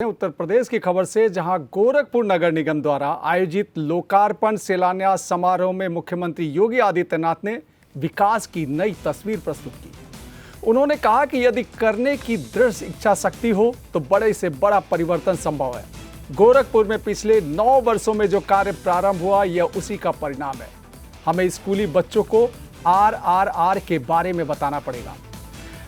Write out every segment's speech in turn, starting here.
उत्तर प्रदेश की खबर से, जहां गोरखपुर नगर निगम द्वारा आयोजित लोकार्पण शिलान्यास समारोह में मुख्यमंत्री योगी आदित्यनाथ ने विकास की नई तस्वीर प्रस्तुत की। उन्होंने कहा कि यदि करने की दृढ़ इच्छा शक्ति हो तो बड़े से बड़ा परिवर्तन संभव है। गोरखपुर में पिछले 9 वर्षों में जो कार्य प्रारंभ हुआ, यह उसी का परिणाम है। हमें स्कूली बच्चों को RRR के बारे में बताना पड़ेगा।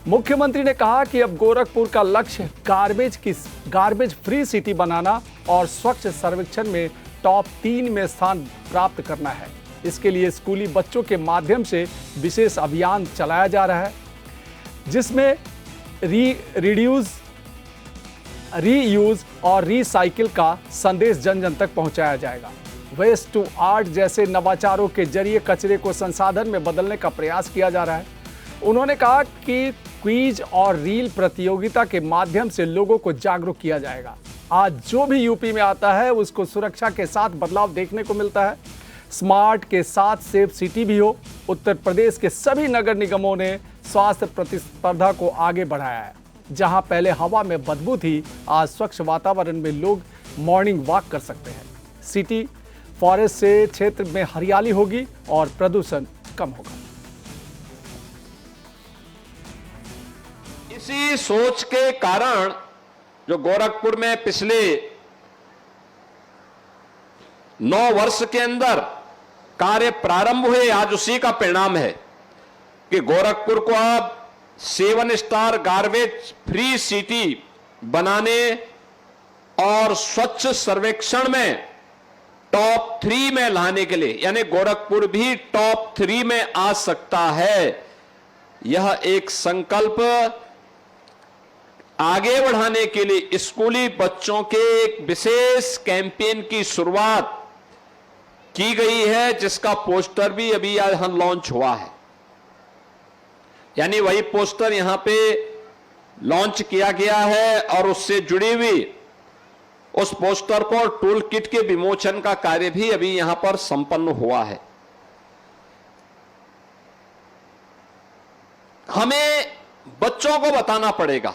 मुख्यमंत्री ने कहा कि अब गोरखपुर का लक्ष्य गार्बेज फ्री सिटी बनाना और स्वच्छ सर्वेक्षण में टॉप 3 में स्थान प्राप्त करना है। इसके लिए स्कूली बच्चों के माध्यम से विशेष अभियान चलाया जा रहा है, जिसमें रीयूज और रीसाइकिल का संदेश जन जन तक पहुंचाया जाएगा। वेस्ट टू आर्ट जैसे नवाचारों के जरिए कचरे को संसाधन में बदलने का प्रयास किया जा रहा है। उन्होंने कहा कि क्विज और रील प्रतियोगिता के माध्यम से लोगों को जागरूक किया जाएगा। आज जो भी यूपी में आता है उसको सुरक्षा के साथ बदलाव देखने को मिलता है। स्मार्ट के साथ सेफ सिटी भी हो। उत्तर प्रदेश के सभी नगर निगमों ने स्वास्थ्य प्रतिस्पर्धा को आगे बढ़ाया है। जहां पहले हवा में बदबू थी, आज स्वच्छ वातावरण में लोग मॉर्निंग वॉक कर सकते हैं। सिटी फॉरेस्ट से क्षेत्र में हरियाली होगी और प्रदूषण कम होगा। इसी सोच के कारण जो गोरखपुर में पिछले 9 वर्ष के अंदर कार्य प्रारंभ हुए, आज उसी का परिणाम है कि गोरखपुर को अब 7 स्टार गार्बेज फ्री सिटी बनाने और स्वच्छ सर्वेक्षण में टॉप 3 में लाने के लिए, यानी गोरखपुर भी टॉप 3 में आ सकता है। यह एक संकल्प आगे बढ़ाने के लिए स्कूली बच्चों के एक विशेष कैंपेन की शुरुआत की गई है, जिसका पोस्टर भी अभी यहां लॉन्च हुआ है। यानी वही पोस्टर यहां पे लॉन्च किया गया है और उससे जुड़ी हुई उस पोस्टर को टूल किट के विमोचन का कार्य भी अभी यहां पर संपन्न हुआ है। हमें बच्चों को बताना पड़ेगा,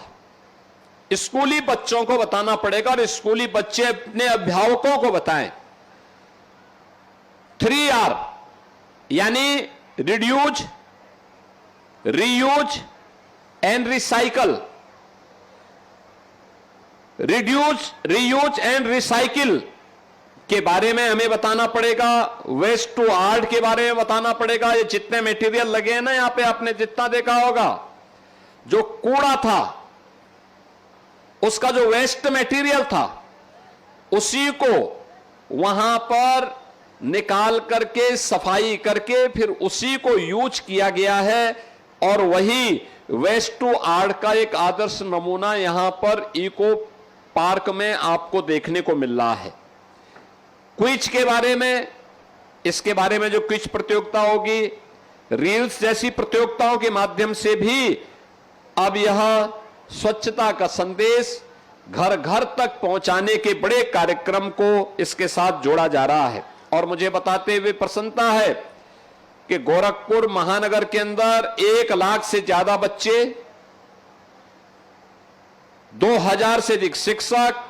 स्कूली बच्चों को बताना पड़ेगा और स्कूली बच्चे अपने अभिभावकों को बताएं। 3R यानी reduce, reuse and recycle. Reduce, reuse and recycle के बारे में हमें बताना पड़ेगा। वेस्ट टू आर्ट के बारे में बताना पड़ेगा। ये जितने मटेरियल लगे हैं ना, यहां पे आपने जितना देखा होगा, जो कूड़ा था, उसका जो वेस्ट मटेरियल था, उसी को वहां पर निकाल करके सफाई करके फिर उसी को यूज किया गया है। और वही वेस्ट टू आर्ट का एक आदर्श नमूना यहां पर इको पार्क में आपको देखने को मिल रहा है। क्विज के बारे में, इसके बारे में जो क्विज प्रतियोगिता होगी, रील्स जैसी प्रतियोगिताओं के माध्यम से भी अब यह स्वच्छता का संदेश घर घर तक पहुंचाने के बड़े कार्यक्रम को इसके साथ जोड़ा जा रहा है। और मुझे बताते हुए प्रसन्नता है कि गोरखपुर महानगर के अंदर 1 लाख से ज्यादा बच्चे, 2000 से अधिक शिक्षक,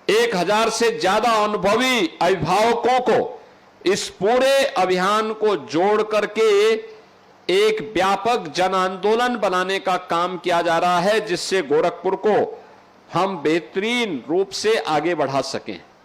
1000 से ज्यादा अनुभवी अभिभावकों को इस पूरे अभियान को जोड़ करके एक व्यापक जन आंदोलन बनाने का काम किया जा रहा है, जिससे गोरखपुर को हम बेहतरीन रूप से आगे बढ़ा सकें।